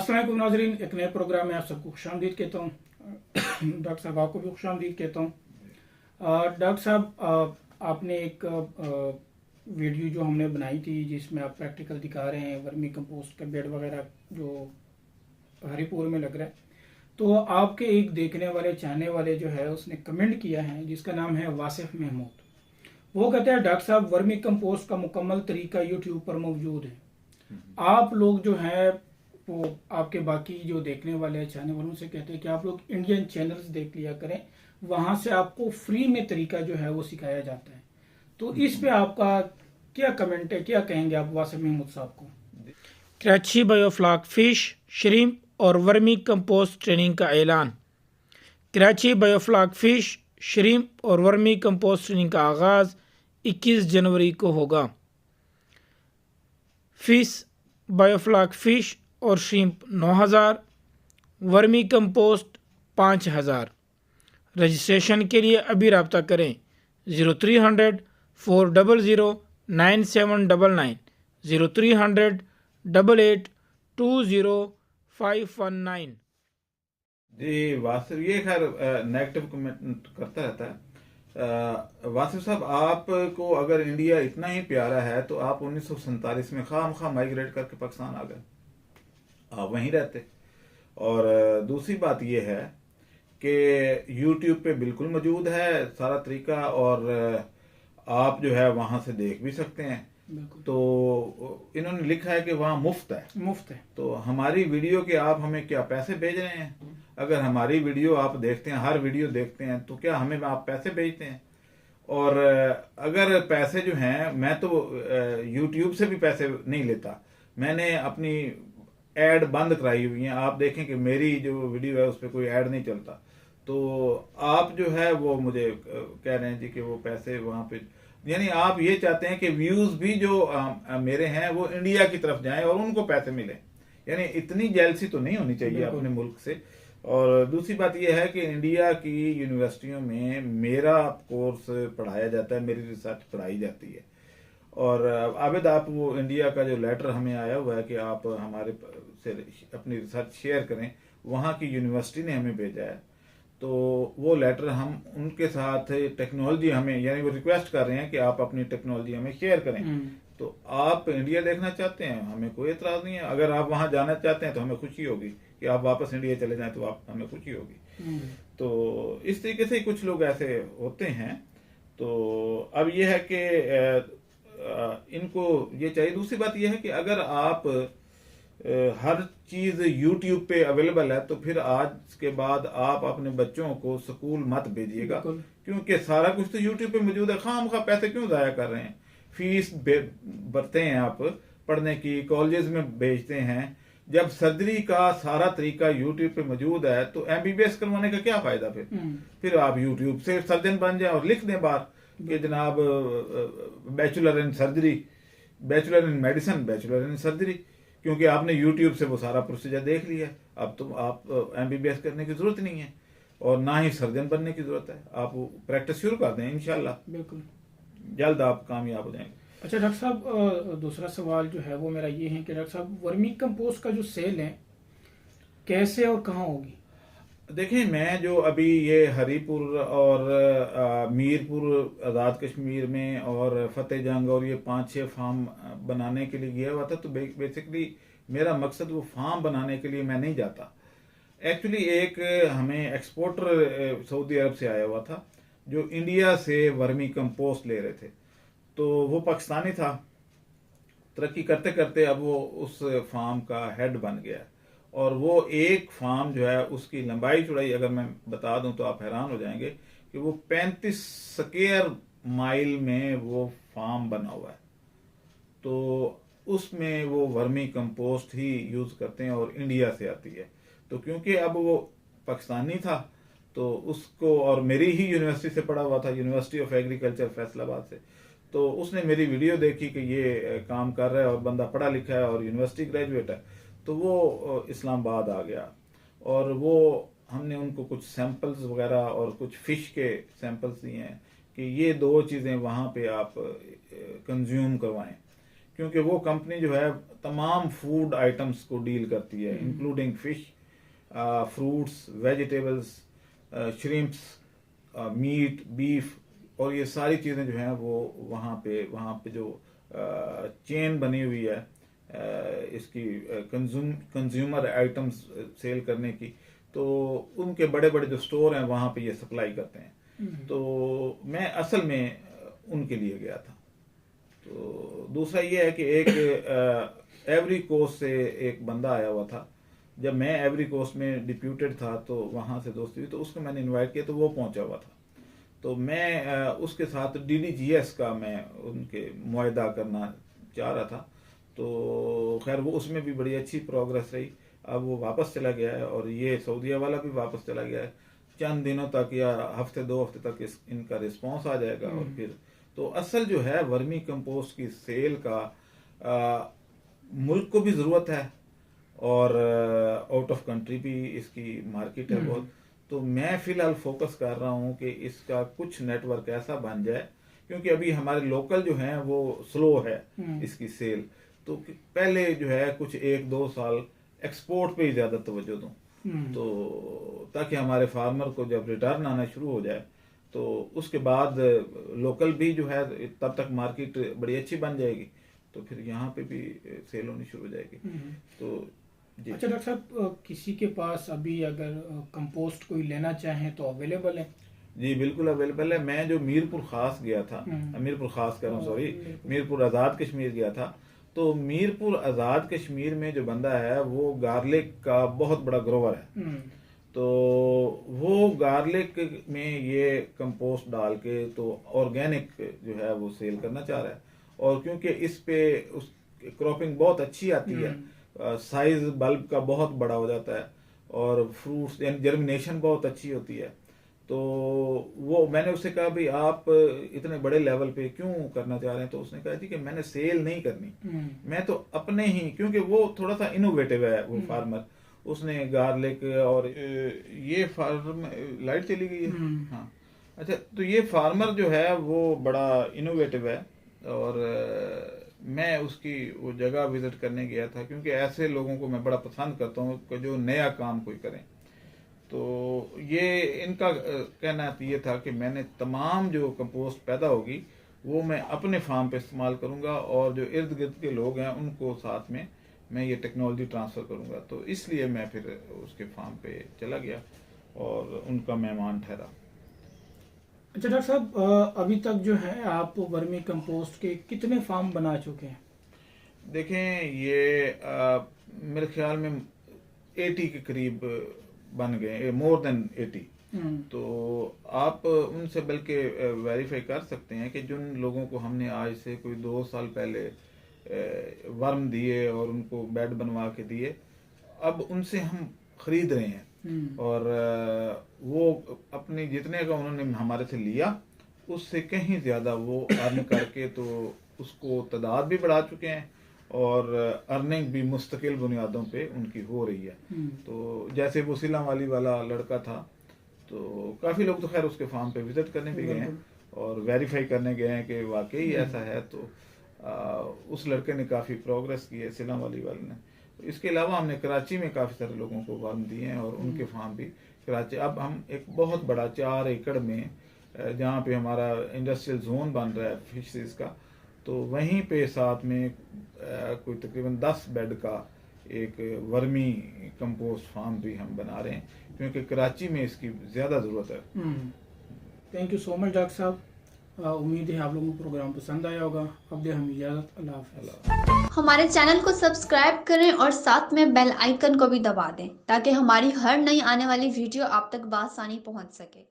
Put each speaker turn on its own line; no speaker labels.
अस्सलाम वालेकुम नाज़रीन, एक नए प्रोग्राम में आप सबको खुशामदीद कहता हूँ। डॉक्टर साहब आपको भी खुशामदीद कहता हूँ। डॉक्टर साहब, आपने एक वीडियो जो हमने बनाई थी जिसमें आप प्रैक्टिकल दिखा रहे हैं वर्मी कंपोस्ट का बेड वगैरह जो हरीपुर में लग रहा है, तो आपके एक देखने वाले चाहने वाले जो है उसने कमेंट किया है जिसका नाम है वासिफ महमूद। वो कहते हैं डॉक्टर साहब वर्मी कंपोस्ट का मुकम्मल तरीका यूट्यूब पर मौजूद है। आप लोग जो है वो आपके बाकी जो देखने वाले हैं चाहने वालों से कहते हैं कि आप लोग इंडियन चैनल्स देख लिया करें, वहां से आपको फ्री में तरीका जो है वो सिखाया जाता है। तो इस पे आपका क्या कमेंट है, क्या कहेंगे आप वासिफ महमूद साहब को?
कराची बायोफ्लॉक फिश श्रिम्प और वर्मी कंपोस्ट ट्रेनिंग का ऐलान। कराची बायोफ्लॉक फिश श्रिम्प और वर्मी कंपोस्ट ट्रेनिंग का आगाज़ 21 जनवरी को होगा। फिश बायोफ्लॉक फिश और श्रिम्प 9000, वर्मी कंपोस्ट 5000। रजिस्ट्रेशन के लिए अभी रब्ता करें 0300 400 9799 0300 8820 519।
जी वासिफ, ये खैर नेगेटिव कमेंट करता रहता है। वासिफ साहब, आपको अगर इंडिया इतना ही प्यारा है तो आप 1947 में खामखा माइग्रेट करके पाकिस्तान आ गए, आप वहीं रहते। और दूसरी बात यह है कि यूट्यूब पे बिल्कुल मौजूद है सारा तरीका, और आप जो है वहां से देख भी सकते हैं। तो इन्होंने लिखा है कि वहाँ मुफ्त है। तो हमारी वीडियो के आप हमें क्या पैसे भेज रहे हैं? अगर हमारी वीडियो आप देखते हैं, हर वीडियो देखते हैं, तो क्या हमें आप पैसे भेजते हैं? और अगर पैसे जो हैं, मैं तो यूट्यूब से भी पैसे नहीं लेता, मैंने अपनी ऐड बंद कराई हुई है। आप देखें कि मेरी जो वीडियो है उस पर कोई ऐड नहीं चलता। तो आप जो है वो मुझे कह रहे हैं जी कि वो पैसे वहां पे, यानी आप ये चाहते हैं कि व्यूज भी जो मेरे हैं वो इंडिया की तरफ जाएं और उनको पैसे मिले। यानी इतनी जेलसी तो नहीं होनी चाहिए अपने मुल्क से। और दूसरी बात यह है कि इंडिया की यूनिवर्सिटियों में मेरा कोर्स पढ़ाया जाता है, मेरी रिसर्च पढ़ाई जाती है। और आबिद, आप वो इंडिया का जो लेटर हमें आया हुआ है कि आप हमारे से अपनी रिसर्च शेयर करें, वहाँ की यूनिवर्सिटी ने हमें भेजा है। तो वो लेटर हम उनके साथ टेक्नोलॉजी हमें, यानी वो रिक्वेस्ट कर रहे हैं कि आप अपनी टेक्नोलॉजी हमें शेयर करें। तो आप इंडिया देखना चाहते हैं, हमें कोई एतराज नहीं है। अगर आप वहां जाना चाहते हैं तो हमें खुशी होगी कि आप वापस इंडिया चले जाएं, तो आप हमें खुशी होगी। तो इस तरीके से कुछ लोग ऐसे होते हैं। तो अब यह है कि इनको ये चाहिए। दूसरी बात यह है कि अगर आप हर चीज यूट्यूब पे अवेलेबल है तो फिर आज के बाद आप अपने बच्चों को स्कूल मत भेजिएगा, क्योंकि सारा कुछ तो यूट्यूब पे मौजूद है। खामखा पैसे क्यों जाया कर रहे हैं? फीस भरते हैं आप पढ़ने की, कॉलेजेस में भेजते हैं। जब सर्जरी का सारा तरीका यूट्यूब पे मौजूद है तो एमबीबीएस करवाने का क्या फायदा? फिर आप यूट्यूब से सर्जन बन जाए और लिख दें बाहर कि जनाब bachelor in surgery, bachelor in medicine, bachelor in surgery, क्योंकि आपने यूट्यूब से वो सारा प्रोसीजर देख लिया। अब तो आप एमबीबीएस करने की जरूरत नहीं है और ना ही सर्जन बनने की जरूरत है। आप प्रैक्टिस शुरू कर दें, इंशाल्लाह
बिल्कुल
जल्द आप कामयाब हो जाएंगे।
अच्छा डॉक्टर साहब, दूसरा सवाल जो है वो मेरा ये है कि डॉक्टर साहब वर्मी कंपोस्ट का जो सेल है कैसे और कहाँ होगी?
देखिए, मैं जो अभी ये हरीपुर और मीरपुर, आज़ाद कश्मीर में और फतेह जंग और ये 5-6 फार्म बनाने के लिए गया हुआ था। तो बेसिकली मेरा मकसद वो फार्म बनाने के लिए मैं नहीं जाता। एक्चुअली एक हमें एक्सपोर्टर सऊदी अरब से आया हुआ था जो इंडिया से वर्मी कंपोस्ट ले रहे थे। तो वो पाकिस्तानी था, तरक्की करते करते अब वो उस फार्म का हेड बन गया। और वो एक फार्म जो है उसकी लंबाई चौड़ाई अगर मैं बता दूं तो आप हैरान हो जाएंगे कि वो 35 स्क्वायर माइल में वो फार्म बना हुआ है। तो उसमें वो वर्मी कंपोस्ट ही यूज करते हैं और इंडिया से आती है। तो क्योंकि अब वो पाकिस्तानी था तो उसको, और मेरी ही यूनिवर्सिटी से पढ़ा हुआ था, यूनिवर्सिटी ऑफ एग्रीकल्चर फैसलाबाद से, तो उसने मेरी वीडियो देखी कि ये काम कर रहा है और बंदा पढ़ा लिखा है और यूनिवर्सिटी ग्रेजुएट है। तो वो इस्लामाबाद आ गया और वो हमने उनको कुछ सैंपल्स वगैरह और कुछ फिश के सैंपल्स दिए हैं कि ये 2 चीज़ें वहाँ पे आप कंज्यूम करवाएं, क्योंकि वो कंपनी जो है तमाम फूड आइटम्स को डील करती है, including fish, fruits, vegetables, shrimps, meat, beef, और ये सारी चीज़ें जो हैं वो वहाँ पे जो चेन बनी हुई है इसकी कंज्यूमर आइटम्स सेल करने की, तो उनके बड़े बड़े जो स्टोर हैं वहाँ पे ये सप्लाई करते हैं। तो मैं असल में उनके लिए गया था। तो दूसरा ये है कि एक एवरी कोस्ट से एक बंदा आया हुआ था। जब मैं एवरी कोस्ट में डिप्यूटेड था तो वहाँ से दोस्ती हुई, तो उसको मैंने इनवाइट किया, तो वो पहुँचा हुआ था। तो मैं उसके साथ DDGS का मैं उनके मुआहदा करना चाह रहा था। तो खैर वो उसमें भी बड़ी अच्छी प्रोग्रेस रही। अब वो वापस चला गया है और ये सऊदीया वाला भी वापस चला गया है। चंद दिनों तक या हफ्ते 2 हफ्ते तक इनका रिस्पांस आ जाएगा। और फिर तो असल जो है वर्मी कंपोस्ट की सेल का मुल्क को भी ज़रूरत है और आउट ऑफ कंट्री भी इसकी मार्केट है बहुत। तो मैं फ़िलहाल फोकस कर रहा हूँ कि इसका कुछ नेटवर्क ऐसा बन जाए, क्योंकि अभी हमारे लोकल जो हैं वो स्लो है इसकी सेल। तो पहले जो है कुछ 1-2 साल एक्सपोर्ट पे ही ज़्यादा तवज्जो दूँ, तो ताकि हमारे फार्मर को जब रिटर्न आना शुरू हो जाए तो उसके बाद लोकल भी जो है तब तक मार्केट बड़ी अच्छी बन जाएगी, तो फिर यहाँ पे भी सेल होनी शुरू हो जाएगी। तो जी।
अच्छा डॉक्टर साहब, किसी के पास अभी अगर कंपोस्ट कोई लेना चाहे तो अवेलेबल है?
जी बिल्कुल अवेलेबल है। मैं जो मीरपुर खास गया था, मीरपुर खास कर रहा हूँ, सॉरी, मीरपुर आज़ाद कश्मीर गया था। तो मीरपुर आज़ाद कश्मीर में जो बंदा है वो गार्लिक का बहुत बड़ा ग्रोवर है। तो वो गार्लिक में ये कंपोस्ट डाल के तो ऑर्गेनिक जो है वो सेल करना चाह रहा है। और क्योंकि इस पे उस क्रॉपिंग बहुत अच्छी आती है, साइज बल्ब का बहुत बड़ा हो जाता है और फ्रूट्स यानी जर्मिनेशन बहुत अच्छी होती है। तो वो मैंने उससे कहा भाई आप इतने बड़े लेवल पे क्यों करना चाह रहे हैं? तो उसने कहा जी कि मैंने सेल नहीं करनी, मैं तो अपने ही, क्योंकि वो थोड़ा सा इनोवेटिव है वो फार्मर। उसने गार्लिक और ये फार्म लाइट चली गई है, हाँ अच्छा, तो ये फार्मर जो है वो बड़ा इनोवेटिव है और मैं उसकी वो जगह विजिट करने गया था, क्योंकि ऐसे लोगों को मैं बड़ा पसंद करता हूँ कि जो नया काम कोई करें। तो ये इनका कहना ये था कि मैंने तमाम जो कंपोस्ट पैदा होगी वो मैं अपने फार्म पे इस्तेमाल करूँगा और जो इर्द गिर्द के लोग हैं उनको साथ में मैं ये टेक्नोलॉजी ट्रांसफ़र करूँगा। तो इसलिए मैं फिर उसके फार्म पे चला गया और उनका मेहमान ठहरा।
अच्छा डॉक्टर साहब, अभी तक जो है आप वर्मी कंपोस्ट के कितने फार्म बना चुके हैं?
देखें ये मेरे ख्याल में 80 के करीब बन गए, मोर देन 80। तो आप उनसे बल्कि वेरीफाई कर सकते हैं कि जिन लोगों को हमने आज से कोई 2 साल पहले वर्म दिए और उनको बेड बनवा के दिए, अब उनसे हम खरीद रहे हैं और वो अपनी जितने का उन्होंने हमारे से लिया उससे कहीं ज़्यादा वो अर्न करके तो उसको तादाद भी बढ़ा चुके हैं और अर्निंग भी मुस्तकिल बुनियादों पे उनकी हो रही है। तो जैसे वो सिलावाली वाला लड़का था, तो काफ़ी लोग तो खैर उसके फार्म पे विजिट करने भी गए हैं और वेरीफाई करने गए हैं कि वाकई ऐसा है। तो उस लड़के ने काफ़ी प्रोग्रेस की है, सिलावाली वाले ने। इसके अलावा हमने कराची में काफ़ी सारे लोगों को वर्म दिए हैं और उनके फार्म भी कराची। अब हम एक बहुत बड़ा 4 एकड़ में जहाँ पे हमारा इंडस्ट्रियल जोन बन रहा है फिशरीज का, तो वहीं पे साथ में कोई तकरीबन 10 बेड का एक वर्मी कंपोस्ट फार्म भी हम बना रहे हैं, क्योंकि कराची में इसकी ज़्यादा ज़रूरत है।
Thank you so much doctor साहब। उम्मीद है आप लोगों को प्रोग्राम पसंद आया होगा। अब दे हम इजाज़त, अल्लाह हाफ़िज़।
हमारे चैनल को सब्सक्राइब करें और साथ में बेल आइकन को भी दबा दें ताकि हमारी हर नई आने वाली वीडियो आप तक बआसानी पहुंच सके।